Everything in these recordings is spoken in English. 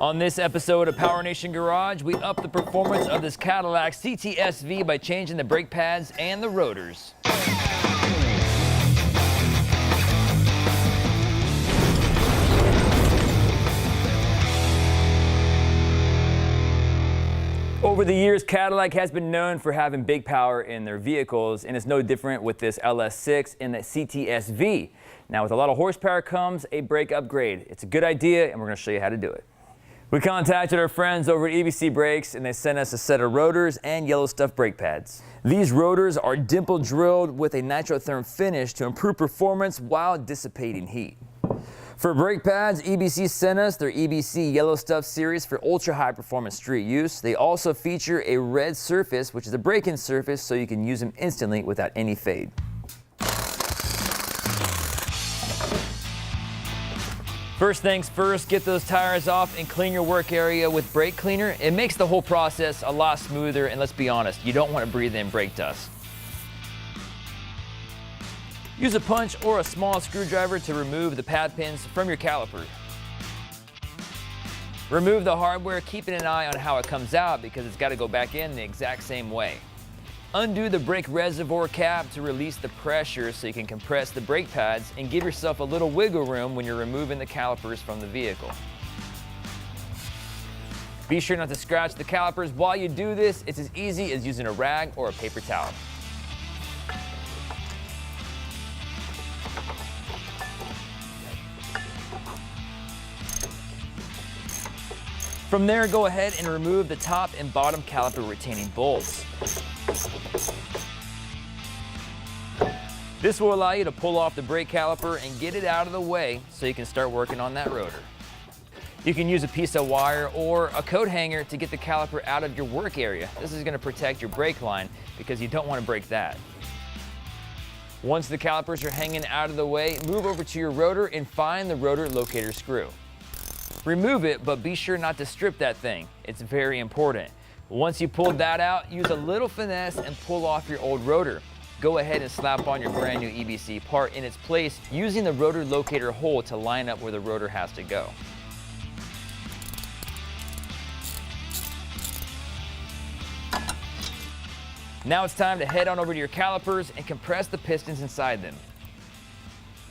On this episode of PowerNation Garage, we up the performance of this Cadillac CTSV by changing the brake pads and the rotors. Over the years, Cadillac has been known for having big power in their vehicles, and it's no different with this LS6 and the CTSV. Now, with a lot of horsepower comes a brake upgrade. It's a good idea, and we're going to show you how to do it. We contacted our friends over at EBC Brakes, and they sent us a set of rotors and yellow stuff brake pads. These rotors are dimple drilled with a nitrotherm finish to improve performance while dissipating heat. For brake pads, EBC sent us their EBC Yellow Stuff series for ultra high performance street use. They also feature a red surface, which is a break-in surface, so you can use them instantly without any fade. First things first, get those tires off and clean your work area with brake cleaner. It makes the whole process a lot smoother, and let's be honest, you don't want to breathe in brake dust. Use a punch or a small screwdriver to remove the pad pins from your caliper. Remove the hardware, keeping an eye on how it comes out because it's got to go back in the exact same way. Undo the brake reservoir cap to release the pressure so you can compress the brake pads and give yourself a little wiggle room when you're removing the calipers from the vehicle. Be sure not to scratch the calipers while you do this. It's as easy as using a rag or a paper towel. From there, go ahead and remove the top and bottom caliper retaining bolts. This will allow you to pull off the brake caliper and get it out of the way so you can start working on that rotor. You can use a piece of wire or a coat hanger to get the caliper out of your work area. This is going to protect your brake line because you don't want to break that. Once the calipers are hanging out of the way, move over to your rotor and find the rotor locator screw. Remove it, but be sure not to strip that thing. It's very important. Once you pulled that out, use a little finesse and pull off your old rotor. Go ahead and slap on your brand new EBC part in its place using the rotor locator hole to line up where the rotor has to go. Now it's time to head on over to your calipers and compress the pistons inside them.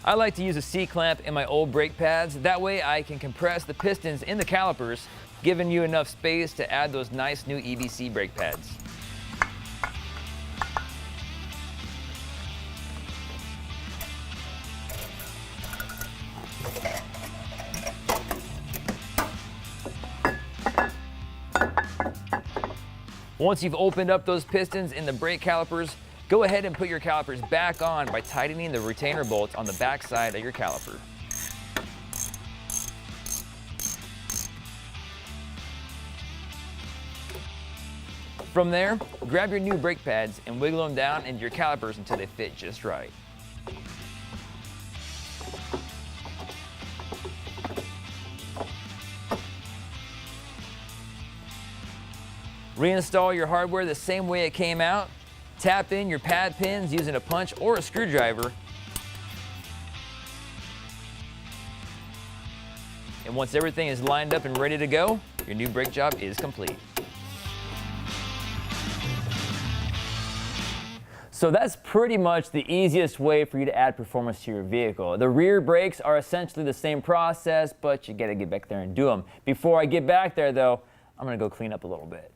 I like to use a C-clamp in my old brake pads. That way I can compress the pistons in the calipers, giving you enough space to add those nice new EBC brake pads. Once you've opened up those pistons in the brake calipers, go ahead and put your calipers back on by tightening the retainer bolts on the back side of your caliper. From there, grab your new brake pads and wiggle them down into your calipers until they fit just right. Reinstall your hardware the same way it came out. Tap in your pad pins using a punch or a screwdriver. And once everything is lined up and ready to go, your new brake job is complete. So that's pretty much the easiest way for you to add performance to your vehicle. The rear brakes are essentially the same process, but you gotta get back there and do them. Before I get back there though, I'm gonna go clean up a little bit.